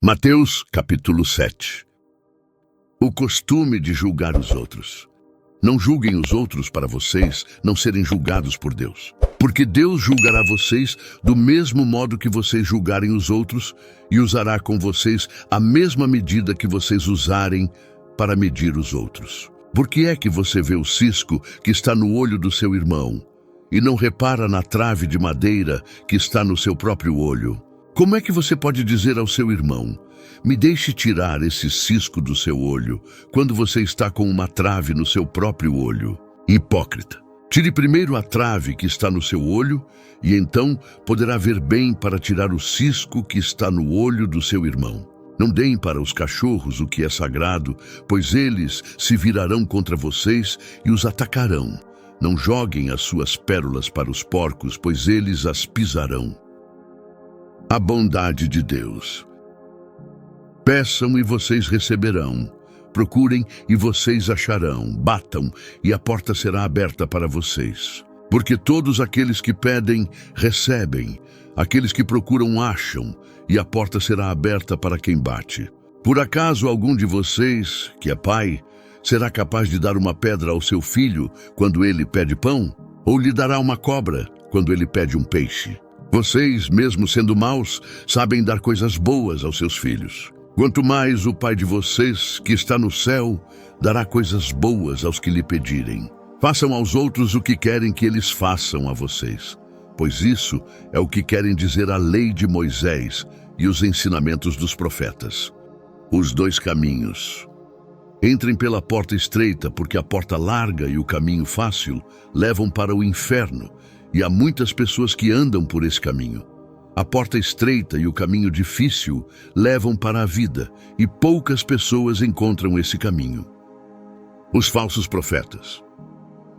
Mateus, capítulo 7. O costume de julgar os outros. Não julguem os outros para vocês não serem julgados por Deus. Porque Deus julgará vocês do mesmo modo que vocês julgarem os outros e usará com vocês a mesma medida que vocês usarem para medir os outros. Por que é que você vê o cisco que está no olho do seu irmão e não repara na trave de madeira que está no seu próprio olho? Como é que você pode dizer ao seu irmão: me deixe tirar esse cisco do seu olho, quando você está com uma trave no seu próprio olho? Hipócrita! Tire primeiro a trave que está no seu olho, e então poderá ver bem para tirar o cisco que está no olho do seu irmão. Não deem para os cachorros o que é sagrado, pois eles se virarão contra vocês e os atacarão. Não joguem as suas pérolas para os porcos, pois eles as pisarão. A bondade de Deus. Peçam e vocês receberão. Procurem e vocês acharão. Batam e a porta será aberta para vocês. Porque todos aqueles que pedem, recebem. Aqueles que procuram, acham. E a porta será aberta para quem bate. Por acaso algum de vocês, que é pai, será capaz de dar uma pedra ao seu filho quando ele pede pão? Ou lhe dará uma cobra quando ele pede um peixe? Vocês, mesmo sendo maus, sabem dar coisas boas aos seus filhos. Quanto mais o Pai de vocês, que está no céu, dará coisas boas aos que lhe pedirem. Façam aos outros o que querem que eles façam a vocês, pois isso é o que querem dizer a lei de Moisés e os ensinamentos dos profetas. Os dois caminhos. Entrem pela porta estreita, porque a porta larga e o caminho fácil levam para o inferno, e há muitas pessoas que andam por esse caminho. A porta estreita e o caminho difícil levam para a vida, e poucas pessoas encontram esse caminho. Os falsos profetas.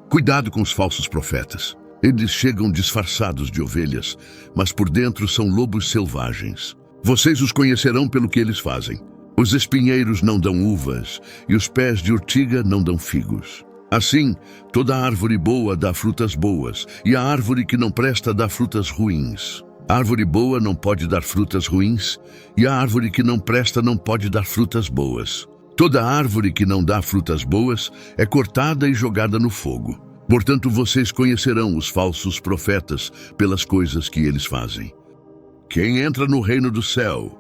Cuidado com os falsos profetas. Eles chegam disfarçados de ovelhas, mas por dentro são lobos selvagens. Vocês os conhecerão pelo que eles fazem. Os espinheiros não dão uvas, e os pés de urtiga não dão figos. Assim, toda árvore boa dá frutas boas, e a árvore que não presta dá frutas ruins. A árvore boa não pode dar frutas ruins, e a árvore que não presta não pode dar frutas boas. Toda árvore que não dá frutas boas é cortada e jogada no fogo. Portanto, vocês conhecerão os falsos profetas pelas coisas que eles fazem. Quem entra no reino do céu?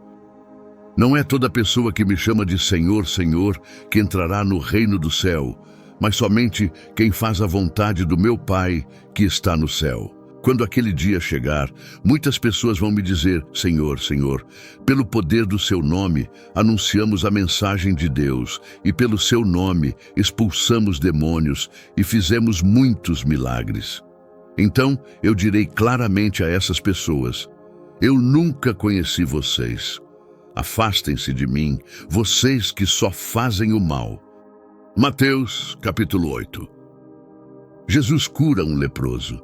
Não é toda pessoa que me chama de Senhor, Senhor, que entrará no reino do céu, mas somente quem faz a vontade do meu Pai que está no céu. Quando aquele dia chegar, muitas pessoas vão me dizer: Senhor, Senhor, pelo poder do seu nome anunciamos a mensagem de Deus, e pelo seu nome expulsamos demônios e fizemos muitos milagres. Então eu direi claramente a essas pessoas: eu nunca conheci vocês. Afastem-se de mim, vocês que só fazem o mal. Mateus, capítulo 8. Jesus cura um leproso.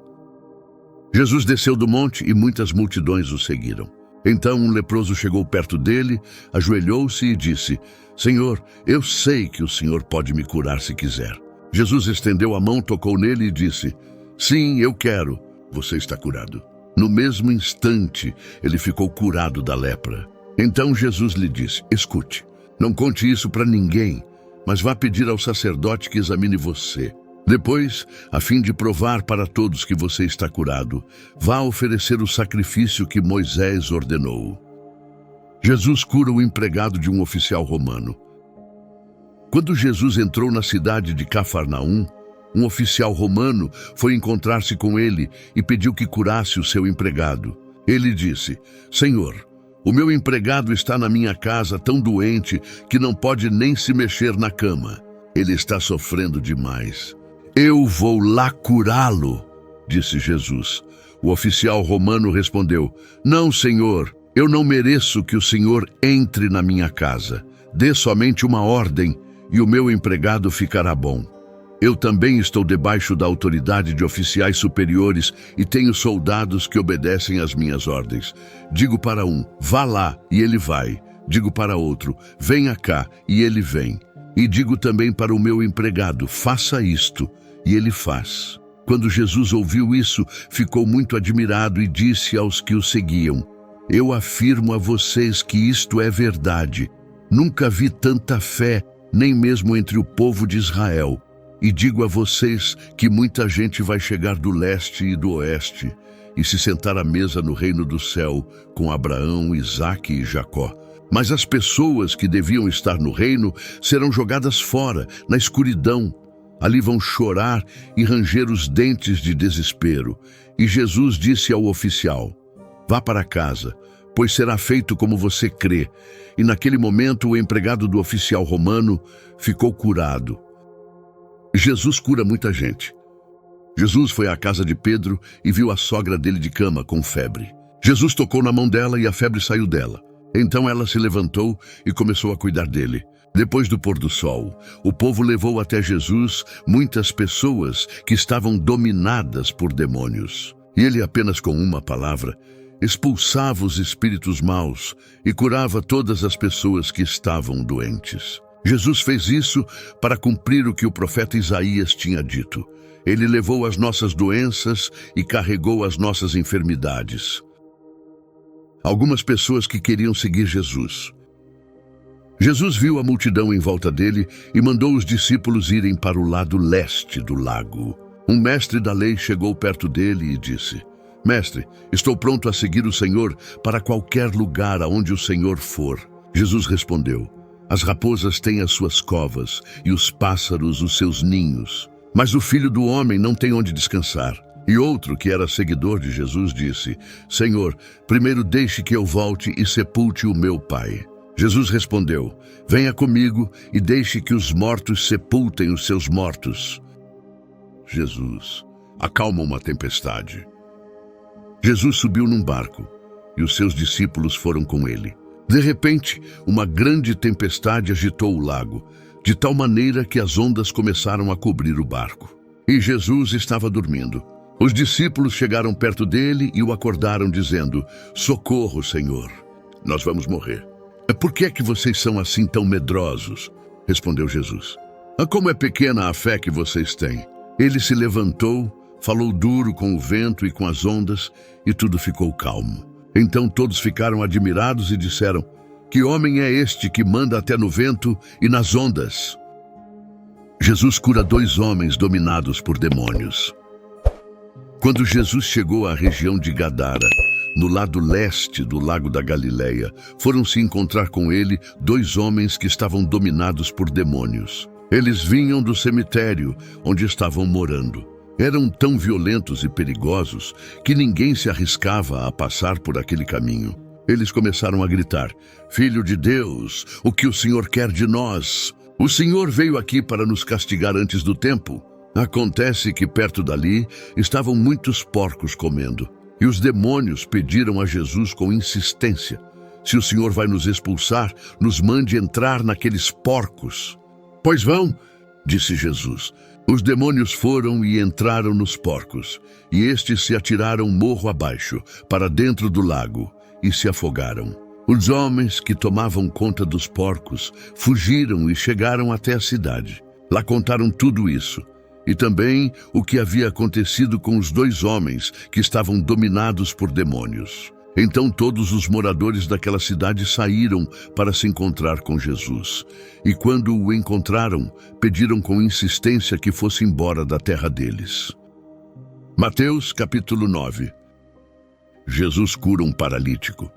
Jesus desceu do monte e muitas multidões o seguiram. Então um leproso chegou perto dele, ajoelhou-se e disse: Senhor, eu sei que o Senhor pode me curar se quiser. Jesus estendeu a mão, tocou nele e disse: Sim, eu quero. Você está curado. No mesmo instante, ele ficou curado da lepra. Então Jesus lhe disse: Escute, não conte isso para ninguém, mas vá pedir ao sacerdote que examine você. Depois, a fim de provar para todos que você está curado, vá oferecer o sacrifício que Moisés ordenou. Jesus cura o empregado de um oficial romano. Quando Jesus entrou na cidade de Cafarnaum, um oficial romano foi encontrar-se com ele e pediu que curasse o seu empregado. Ele disse: Senhor, o meu empregado está na minha casa tão doente que não pode nem se mexer na cama. Ele está sofrendo demais. Eu vou lá curá-lo, disse Jesus. O oficial romano respondeu: Não, Senhor, eu não mereço que o Senhor entre na minha casa. Dê somente uma ordem e o meu empregado ficará bom. Eu também estou debaixo da autoridade de oficiais superiores e tenho soldados que obedecem às minhas ordens. Digo para um: vá lá, e ele vai. Digo para outro: venha cá, e ele vem. E digo também para o meu empregado: faça isto, e ele faz. Quando Jesus ouviu isso, ficou muito admirado e disse aos que o seguiam: Eu afirmo a vocês que isto é verdade. Nunca vi tanta fé, nem mesmo entre o povo de Israel. E digo a vocês que muita gente vai chegar do leste e do oeste e se sentar à mesa no reino do céu com Abraão, Isaque e Jacó. Mas as pessoas que deviam estar no reino serão jogadas fora, na escuridão. Ali vão chorar e ranger os dentes de desespero. E Jesus disse ao oficial: vá para casa, pois será feito como você crê. E naquele momento o empregado do oficial romano ficou curado. Jesus cura muita gente. Jesus foi à casa de Pedro e viu a sogra dele de cama com febre. Jesus tocou na mão dela e a febre saiu dela. Então ela se levantou e começou a cuidar dele. Depois do pôr do sol, o povo levou até Jesus muitas pessoas que estavam dominadas por demônios. E ele, apenas com uma palavra, expulsava os espíritos maus e curava todas as pessoas que estavam doentes. Jesus fez isso para cumprir o que o profeta Isaías tinha dito. Ele levou as nossas doenças e carregou as nossas enfermidades. Algumas pessoas que queriam seguir Jesus. Jesus viu a multidão em volta dele e mandou os discípulos irem para o lado leste do lago. Um mestre da lei chegou perto dele e disse: Mestre, estou pronto a seguir o Senhor para qualquer lugar aonde o Senhor for. Jesus respondeu: As raposas têm as suas covas e os pássaros os seus ninhos, mas o Filho do Homem não tem onde descansar. E outro, que era seguidor de Jesus, disse: Senhor, primeiro deixe que eu volte e sepulte o meu pai. Jesus respondeu: Venha comigo e deixe que os mortos sepultem os seus mortos. Jesus acalma uma tempestade. Jesus subiu num barco e os seus discípulos foram com ele. De repente, uma grande tempestade agitou o lago, de tal maneira que as ondas começaram a cobrir o barco. E Jesus estava dormindo. Os discípulos chegaram perto dele e o acordaram, dizendo: Socorro, Senhor, nós vamos morrer. Por que é que vocês são assim tão medrosos? Respondeu Jesus. Como é pequena a fé que vocês têm. Ele se levantou, falou duro com o vento e com as ondas, e tudo ficou calmo. Então todos ficaram admirados e disseram: Que homem é este que manda até no vento e nas ondas? Jesus cura 2 homens dominados por demônios. Quando Jesus chegou à região de Gadara, no lado leste do lago da Galileia, foram se encontrar com ele 2 homens que estavam dominados por demônios. Eles vinham do cemitério onde estavam morando. Eram tão violentos e perigosos que ninguém se arriscava a passar por aquele caminho. Eles começaram a gritar: Filho de Deus, o que o Senhor quer de nós? O Senhor veio aqui para nos castigar antes do tempo. Acontece que perto dali estavam muitos porcos comendo. E os demônios pediram a Jesus com insistência: Se o Senhor vai nos expulsar, nos mande entrar naqueles porcos. Pois vão, disse Jesus. Os demônios foram e entraram nos porcos, e estes se atiraram morro abaixo, para dentro do lago, e se afogaram. Os homens que tomavam conta dos porcos fugiram e chegaram até a cidade. Lá contaram tudo isso, e também o que havia acontecido com os 2 homens que estavam dominados por demônios. Então todos os moradores daquela cidade saíram para se encontrar com Jesus. E quando o encontraram, pediram com insistência que fosse embora da terra deles. Mateus capítulo 9. Jesus cura um paralítico.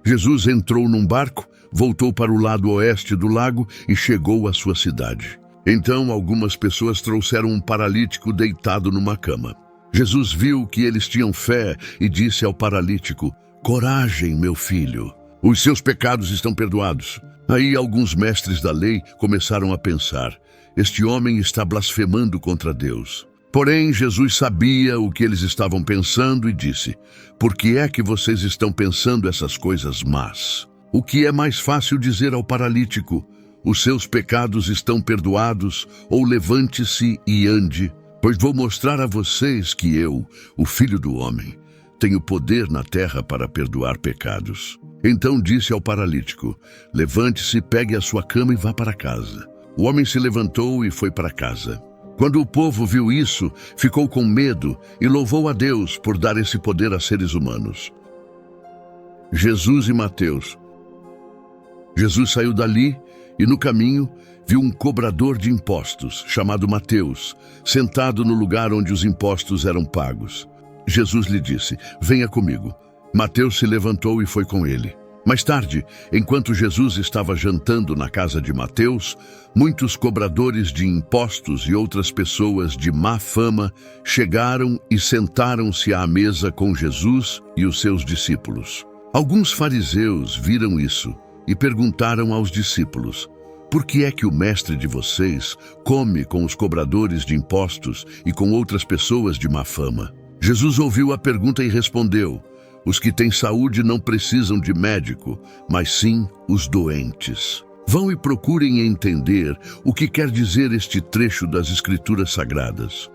Jesus entrou num barco, voltou para o lado oeste do lago e chegou à sua cidade. Então algumas pessoas trouxeram um paralítico deitado numa cama. Jesus viu que eles tinham fé e disse ao paralítico: Coragem, meu filho, os seus pecados estão perdoados. Aí alguns mestres da lei começaram a pensar: Este homem está blasfemando contra Deus. Porém, Jesus sabia o que eles estavam pensando e disse: Por que é que vocês estão pensando essas coisas más? O que é mais fácil dizer ao paralítico: Os seus pecados estão perdoados, ou levante-se e ande? Pois vou mostrar a vocês que eu, o Filho do Homem, tenho poder na terra para perdoar pecados. Então disse ao paralítico: Levante-se, pegue a sua cama e vá para casa. O homem se levantou e foi para casa. Quando o povo viu isso, ficou com medo e louvou a Deus por dar esse poder a seres humanos. Jesus e Mateus. Jesus saiu dali e, no caminho, viu um cobrador de impostos, chamado Mateus, sentado no lugar onde os impostos eram pagos. Jesus lhe disse: venha comigo. Mateus se levantou e foi com ele. Mais tarde, enquanto Jesus estava jantando na casa de Mateus, muitos cobradores de impostos e outras pessoas de má fama chegaram e sentaram-se à mesa com Jesus e os seus discípulos. Alguns fariseus viram isso e perguntaram aos discípulos: por que é que o mestre de vocês come com os cobradores de impostos e com outras pessoas de má fama? Jesus ouviu a pergunta e respondeu: os que têm saúde não precisam de médico, mas sim os doentes. Vão e procurem entender o que quer dizer este trecho das Escrituras Sagradas.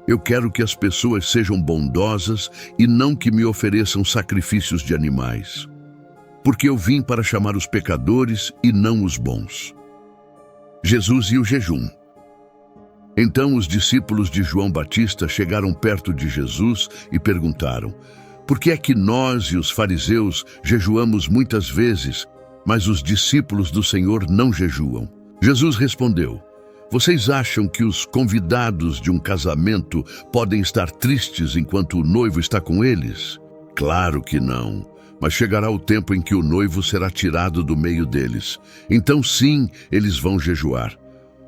Eu quero que as pessoas sejam bondosas e não que me ofereçam sacrifícios de animais, porque eu vim para chamar os pecadores e não os bons. Jesus e o jejum. Então os discípulos de João Batista chegaram perto de Jesus e perguntaram: por que é que nós e os fariseus jejuamos muitas vezes, mas os discípulos do Senhor não jejuam? Jesus respondeu: vocês acham que os convidados de um casamento podem estar tristes enquanto o noivo está com eles? Claro que não, mas chegará o tempo em que o noivo será tirado do meio deles. Então sim, eles vão jejuar.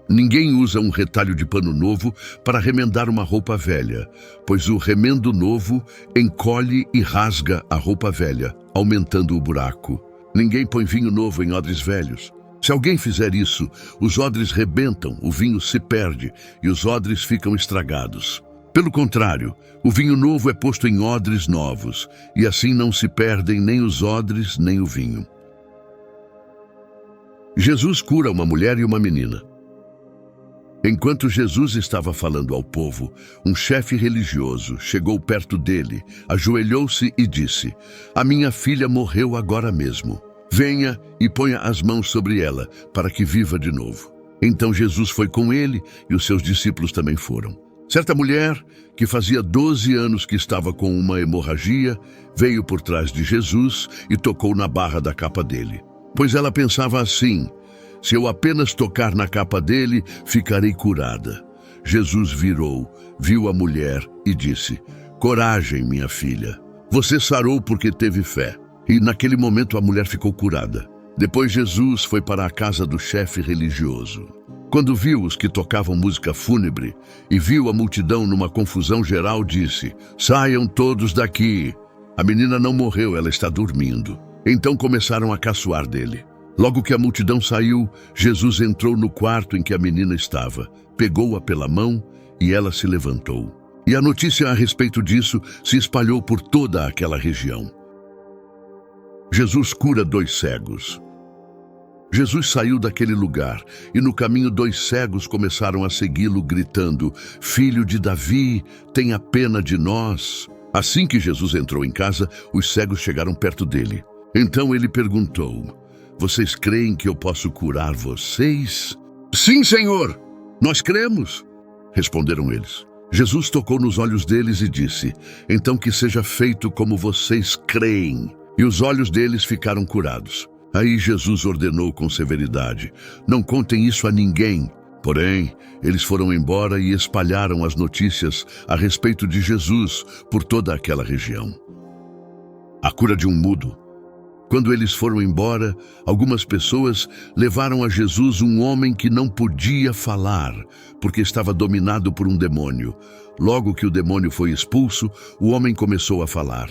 Ninguém usa um retalho de pano novo para remendar uma roupa velha, pois o remendo novo encolhe e rasga a roupa velha, aumentando o buraco. Ninguém põe vinho novo em odres velhos. Se alguém fizer isso, os odres rebentam, o vinho se perde e os odres ficam estragados. Pelo contrário, o vinho novo é posto em odres novos, e assim não se perdem nem os odres nem o vinho. Jesus cura uma mulher e uma menina. Enquanto Jesus estava falando ao povo, um chefe religioso chegou perto dele, ajoelhou-se e disse: a minha filha morreu agora mesmo. Venha e ponha as mãos sobre ela, para que viva de novo. Então Jesus foi com ele e os seus discípulos também foram. Certa mulher, que fazia 12 anos que estava com uma hemorragia, veio por trás de Jesus e tocou na barra da capa dele. Pois ela pensava assim: se eu apenas tocar na capa dele, ficarei curada. Jesus virou, viu a mulher e disse: coragem, minha filha. Você sarou porque teve fé. E naquele momento a mulher ficou curada. Depois Jesus foi para a casa do chefe religioso. Quando viu os que tocavam música fúnebre e viu a multidão numa confusão geral, disse: saiam todos daqui. A menina não morreu, ela está dormindo. Então começaram a caçoar dele. Logo que a multidão saiu, Jesus entrou no quarto em que a menina estava, pegou-a pela mão e ela se levantou. E a notícia a respeito disso se espalhou por toda aquela região. Jesus cura 2 cegos. Jesus saiu daquele lugar e no caminho 2 cegos começaram a segui-lo, gritando: filho de Davi, tenha pena de nós. Assim que Jesus entrou em casa, os cegos chegaram perto dele. Então ele perguntou: vocês creem que eu posso curar vocês? Sim, Senhor, nós cremos, responderam eles. Jesus tocou nos olhos deles e disse: então que seja feito como vocês creem. E os olhos deles ficaram curados. Aí Jesus ordenou com severidade: não contem isso a ninguém. Porém, eles foram embora e espalharam as notícias a respeito de Jesus por toda aquela região. A cura de um mudo. Quando eles foram embora, algumas pessoas levaram a Jesus um homem que não podia falar, porque estava dominado por um demônio. Logo que o demônio foi expulso, o homem começou a falar.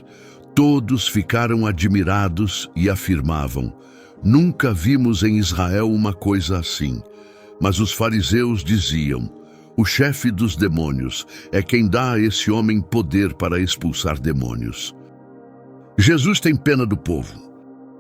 Todos ficaram admirados e afirmavam: nunca vimos em Israel uma coisa assim. Mas os fariseus diziam: o chefe dos demônios é quem dá a esse homem poder para expulsar demônios. Jesus tem pena do povo.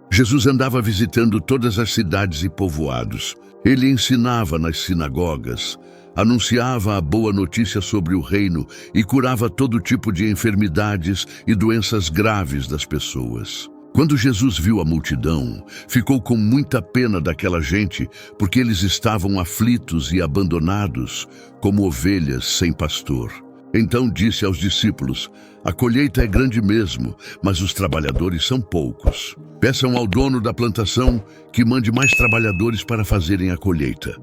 Jesus andava visitando todas as cidades e povoados. Ele ensinava nas sinagogas, anunciava a boa notícia sobre o reino e curava todo tipo de enfermidades e doenças graves das pessoas. Quando Jesus viu a multidão, ficou com muita pena daquela gente, porque eles estavam aflitos e abandonados, como ovelhas sem pastor. Então disse aos discípulos: a colheita é grande mesmo, mas os trabalhadores são poucos. Peçam ao dono da plantação que mande mais trabalhadores para fazerem a colheita.